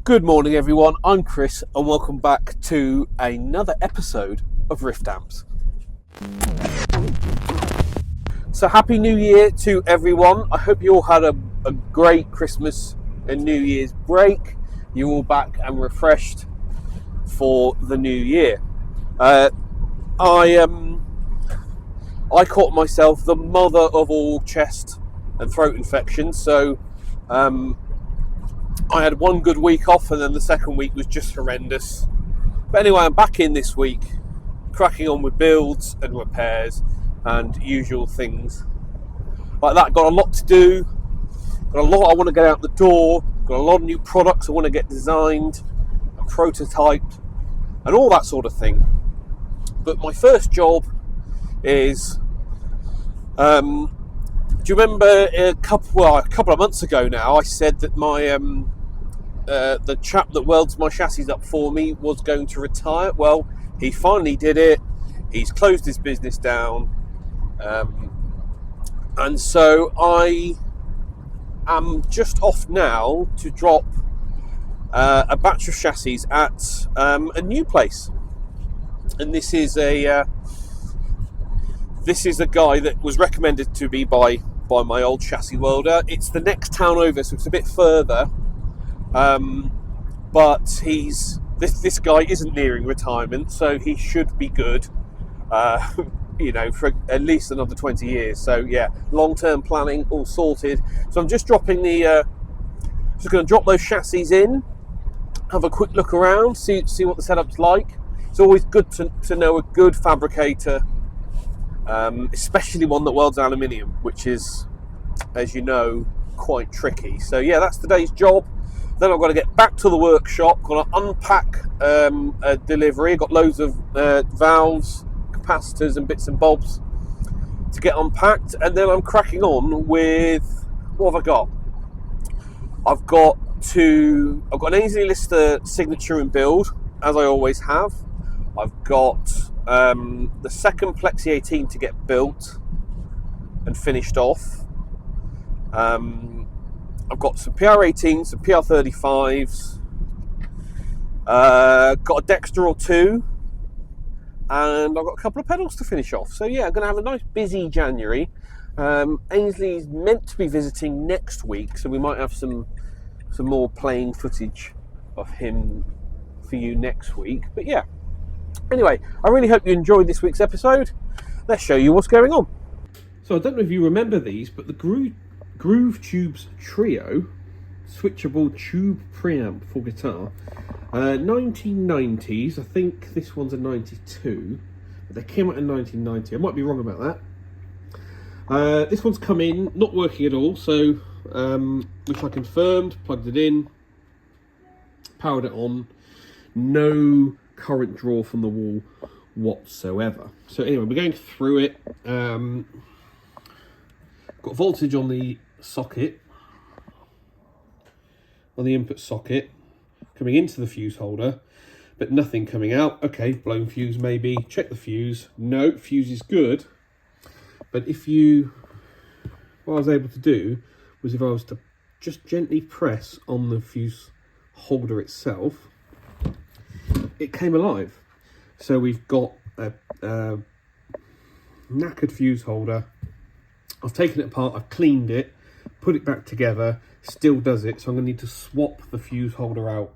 Good morning, everyone. I'm Chris, and welcome back to another episode of Rift Amps. So, Happy New Year to everyone. I hope you all had a great Christmas and New Year's break. You're all back and refreshed for the new year. I caught myself the mother of all chest and throat infections, so I had one good week off, and then the second week was just horrendous. But anyway, I'm back in this week, cracking on with builds and repairs and usual things like that. Got a lot to do, got a lot I want to get out the door, got a lot of new products I want to get designed and prototyped and all that sort of thing. But my first job is, do you remember a couple of months ago now, I said that my the chap that welds my chassis up for me was going to retire. Well, he finally did it. He's closed his business down, and so I am just off now to drop a batch of chassis at a new place. And this is a guy that was recommended to me by my old chassis welder. It's the next town over, so it's a bit further. But this guy isn't nearing retirement, so he should be good, for at least another 20 years. So yeah, long-term planning all sorted. So I'm just dropping just going to drop those chassis in, have a quick look around, see what the setup's like. It's always good to know a good fabricator, especially one that welds aluminium, which is, as you know, quite tricky. So yeah, that's today's job. Then I've got to get back to the workshop, got to unpack a delivery. I've got loads of valves, capacitors and bits and bobs to get unpacked, and then I'm cracking on with, what have I got? I've got an Angley Lister signature and build, as I always have. I've got the second Plexi 18 to get built and finished off. I've got some PR18s, some PR35s, got a Dexter or two, and I've got a couple of pedals to finish off. So yeah, I'm going to have a nice busy January. Ainsley's meant to be visiting next week, so we might have some more playing footage of him for you next week. But yeah, anyway, I really hope you enjoyed this week's episode. Let's show you what's going on. So I don't know if you remember these, but the Groove Tubes Trio switchable tube preamp for guitar, 1990s. I think this one's a 92, but they came out in 1990. I might be wrong about that. This one's come in not working at all, so which I confirmed, plugged it in, powered it on, no current draw from the wall whatsoever. So anyway, we're going through it. Got voltage on the socket, on the input socket, coming into the fuse holder, but nothing coming out. Okay, blown fuse maybe. Check the fuse. No, fuse is good. But what I was able to do was, if I was to just gently press on the fuse holder itself, it came alive. So we've got a knackered fuse holder. I've taken it apart, I've cleaned it, put it back together, still does it. So I'm going to need to swap the fuse holder out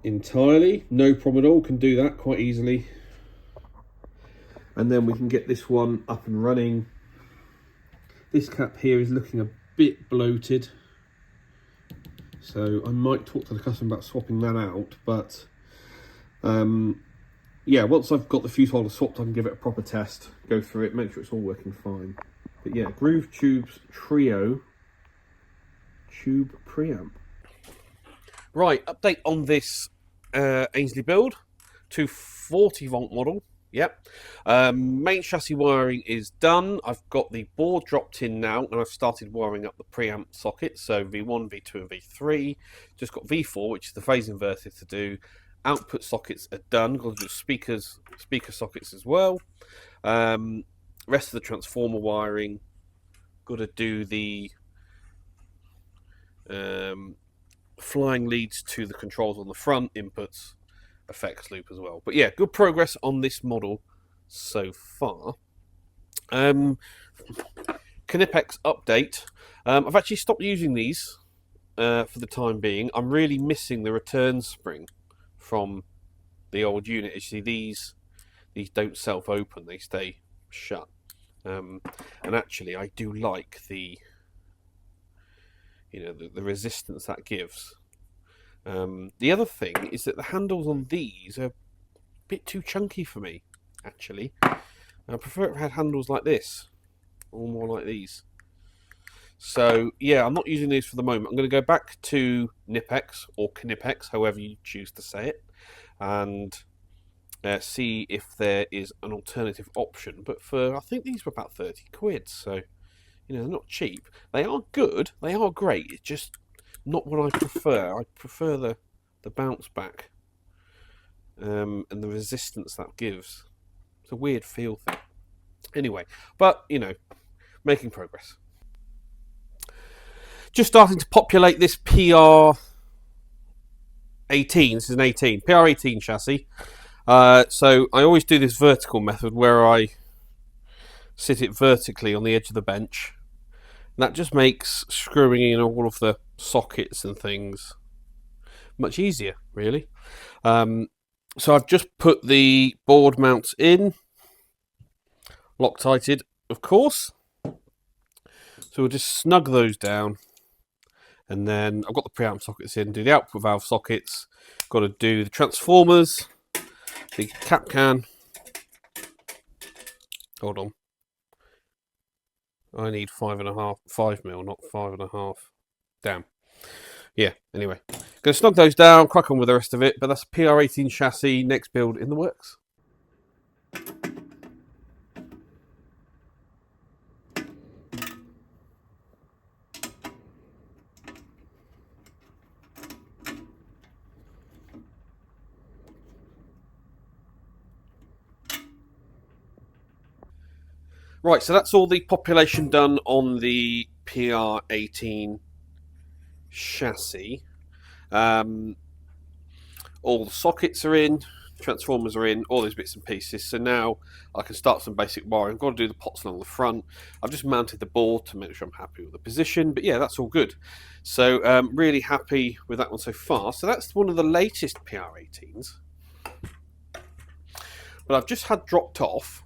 entirely. No problem at all, can do that quite easily. And then we can get this one up and running. This cap here is looking a bit bloated, so I might talk to the customer about swapping that out. But yeah, once I've got the fuse holder swapped, I can give it a proper test, go through it, make sure it's all working fine. But yeah, Groove Tubes Trio tube preamp. Right, update on this Angley Build, 240 volt model. Yep. Main chassis wiring is done. I've got the board dropped in now, and I've started wiring up the preamp sockets. So V1, V2 and V3. Just got V4, which is the phase inverter, to do. Output sockets are done. Got to do speaker sockets as well. Rest of the transformer wiring. Got to do the flying leads to the controls on the front, inputs, effects loop as well. But yeah, good progress on this model so far. Knipex update. I've actually stopped using these for the time being. I'm really missing the return spring from the old unit. You see, these don't self-open; they stay shut. And actually, I do like the the resistance that gives. The other thing is that the handles on these are a bit too chunky for me. Actually, I prefer it if it had handles like this, or more like these. So yeah, I'm not using these for the moment. I'm going to go back to Knipex or Knipex, however you choose to say it, and see if there is an alternative option. But I think these were about 30 quid, so they're not cheap. They are good, they are great. It's just not what I prefer. I prefer the bounce back and the resistance that gives. It's a weird feel thing. Anyway, but making progress. Just starting to populate this PR18. This is an 18 PR18 chassis. So I always do this vertical method where I sit it vertically on the edge of the bench. And that just makes screwing in all of the sockets and things much easier, really. So I've just put the board mounts in, Loctited, of course. So we'll just snug those down. And then I've got the preamp sockets in, do the output valve sockets, got to do the transformers, the cap can. Hold on. I need 5 mil, not 5.5. Damn. Yeah, anyway. Going to snug those down, crack on with the rest of it, but that's a PR18 chassis, next build in the works. Right, so that's all the population done on the PR18 chassis. All the sockets are in, transformers are in, all those bits and pieces. So now I can start some basic wiring. I've got to do the pots along the front. I've just mounted the board to make sure I'm happy with the position. But yeah, that's all good. So really happy with that one so far. So that's one of the latest PR18s. But I've just had dropped off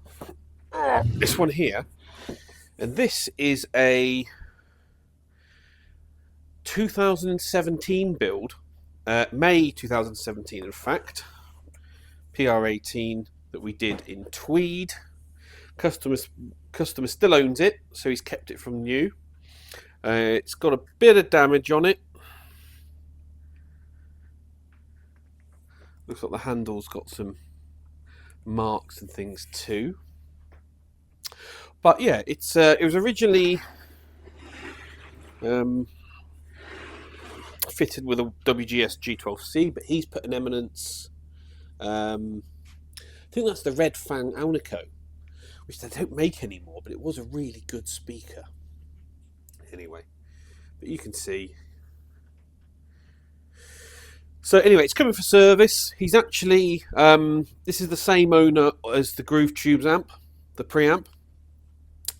this one here, and this is a 2017 build, May 2017 in fact, PR18 that we did in Tweed. Customer still owns it, so he's kept it from new. It's got a bit of damage on it. Looks like the handle's got some marks and things too. But yeah, it was originally fitted with a WGS G12C, but he's put an Eminence. I think that's the Red Fang Alnico, which they don't make anymore, but it was a really good speaker. Anyway, but you can see. So anyway, it's coming for service. He's actually, this is the same owner as the Groove Tubes amp, the preamp.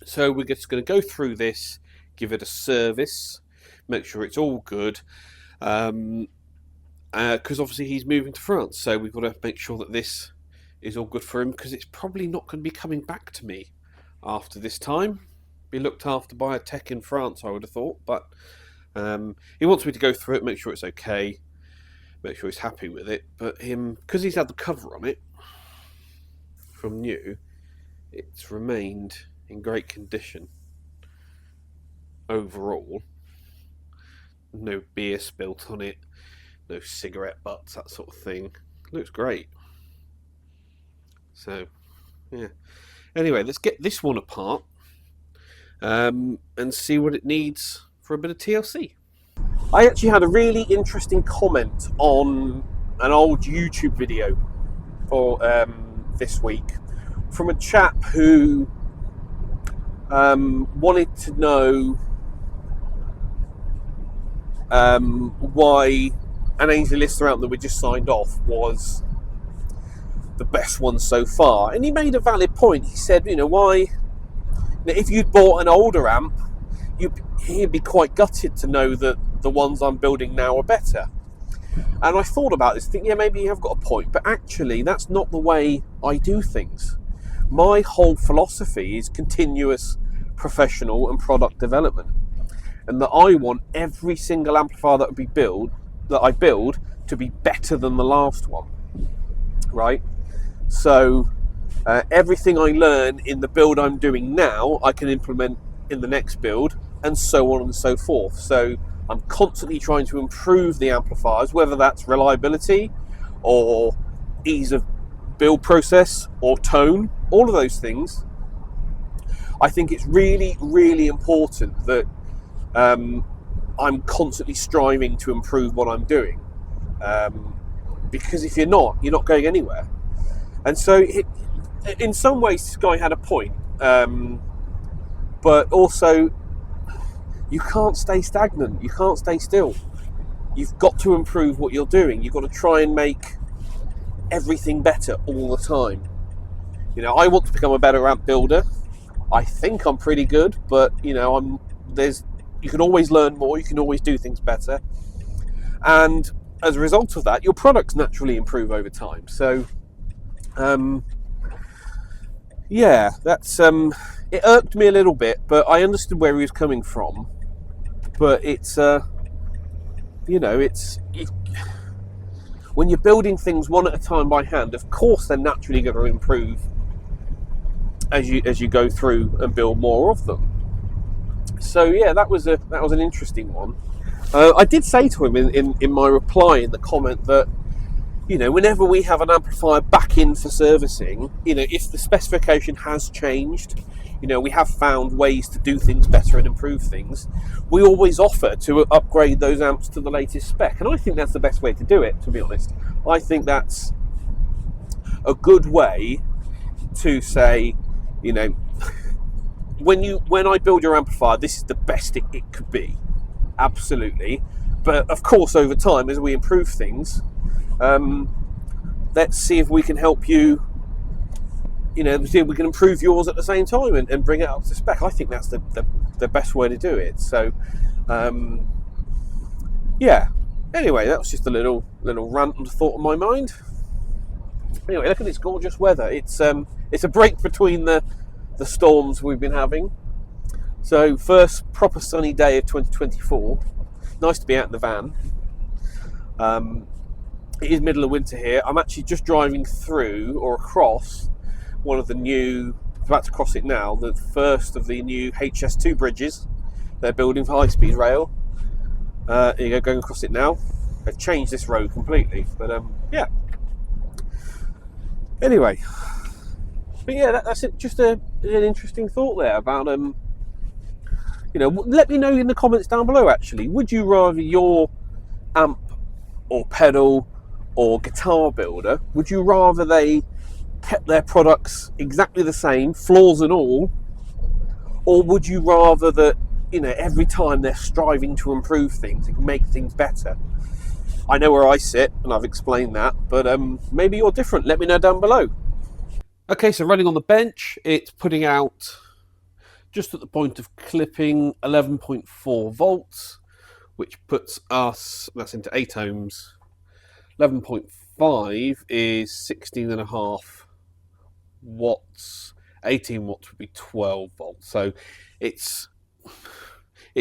So we're just going to go through this, give it a service, make sure it's all good, because obviously he's moving to France, so we've got to make sure that this is all good for him, because it's probably not going to be coming back to me after this time. Be looked after by a tech in France, I would have thought, but he wants me to go through it, make sure it's okay, make sure he's happy with it, but because he's had the cover on it from new, it's remained in great condition overall. No beer spilt on it, no cigarette butts, that sort of thing. Looks great. So yeah, anyway, let's get this one apart and see what it needs for a bit of TLC. I actually had a really interesting comment on an old YouTube video for this week from a chap who wanted to know why an Angley Lister amp that we just signed off was the best one so far. And he made a valid point. He said, why, if you'd bought an older amp, he'd be quite gutted to know that the ones I'm building now are better. And I thought about this, think, yeah, maybe you have got a point, but actually that's not the way I do things. My whole philosophy is continuous professional and product development, and that I want every single amplifier that I build to be better than the last one, right? So everything I learn in the build I'm doing now, I can implement in the next build, and so on and so forth. So I'm constantly trying to improve the amplifiers, whether that's reliability or ease of build process or tone, all of those things. I think it's really, really important that I'm constantly striving to improve what I'm doing, because if you're not going anywhere. And so in some ways this guy had a point, but also you can't stay stagnant, you can't stay still. You've got to improve what you're doing. You've got to try and make everything better all the time. I want to become a better amp builder. I think I'm pretty good, but you can always learn more, you can always do things better. And as a result of that, your products naturally improve over time. So yeah, that's it irked me a little bit, but I understood where he was coming from. But it's when you're building things one at a time by hand, of course they're naturally going to improve as you go through and build more of them. So yeah, that was an interesting one. I did say to him in my reply in the comment that whenever we have an amplifier back in for servicing, if the specification has changed, we have found ways to do things better and improve things, we always offer to upgrade those amps to the latest spec. And I think that's the best way to do it, to be honest. I think that's a good way to say, when I build your amplifier, this is the best it could be. Absolutely. But of course, over time, as we improve things, let's see if we can help you, see if we can improve yours at the same time and bring it up to spec. I think that's the best way to do it. So yeah, anyway, that was just a little rant and thought on my mind. Anyway, look at this gorgeous weather. It's a break between the storms we've been having. So first proper sunny day of 2024. Nice to be out in the van. It is middle of winter here. I'm actually just driving through or across one of the new, about to cross it now, the first of the new HS2 bridges they're building for high-speed rail. Here you go, going across it now. They've changed this road completely, but yeah. Anyway, but yeah, that's it. Just an interesting thought there about let me know in the comments down below. Actually, would you rather your amp or pedal or guitar builder, would you rather they kept their products exactly the same, flaws and all, or would you rather that every time they're striving to improve things and make things better? I know where I sit, and I've explained that, but maybe you're different. Let me know down below. Okay, so running on the bench, it's putting out just at the point of clipping 11.4 volts, which puts us, that's into 8 ohms. 11.5 is 16.5 watts. 18 watts would be 12 volts. So it's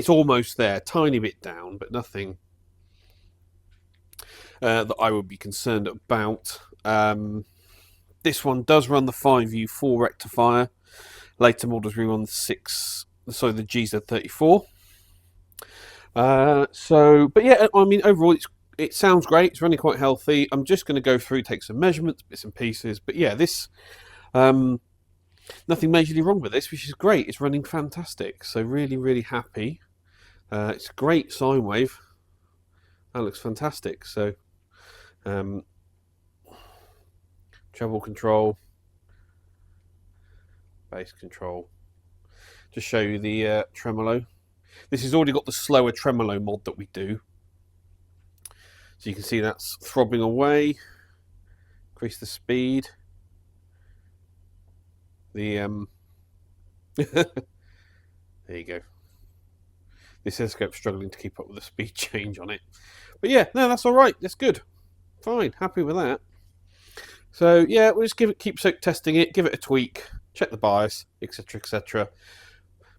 almost there, tiny bit down, but nothing that I would be concerned about. This one does run the 5U4 rectifier. Later models run the the GZ34. But yeah, I mean, overall it sounds great. It's running quite healthy. I'm just going to go through, take some measurements, bits and pieces. But yeah, this nothing majorly wrong with this, which is great. It's running fantastic. So really, really happy. It's a great sine wave. That looks fantastic. So treble control, bass control. Just show you the tremolo. This has already got the slower tremolo mod that we do. So you can see that's throbbing away. Increase the speed. The there you go. The oscilloscope's struggling to keep up with the speed change on it. But yeah, no, that's all right. That's good. Fine, happy with that. So yeah, we'll just keep testing it, give it a tweak, check the bias, etc., etc.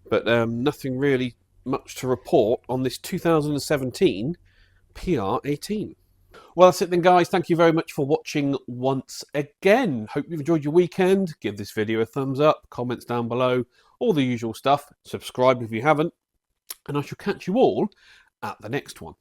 But nothing really much to report on this 2017 PR18. Well, that's it then, guys. Thank you very much for watching once again. Hope you've enjoyed your weekend. Give this video a thumbs up, comments down below, all the usual stuff. Subscribe if you haven't. And I shall catch you all at the next one.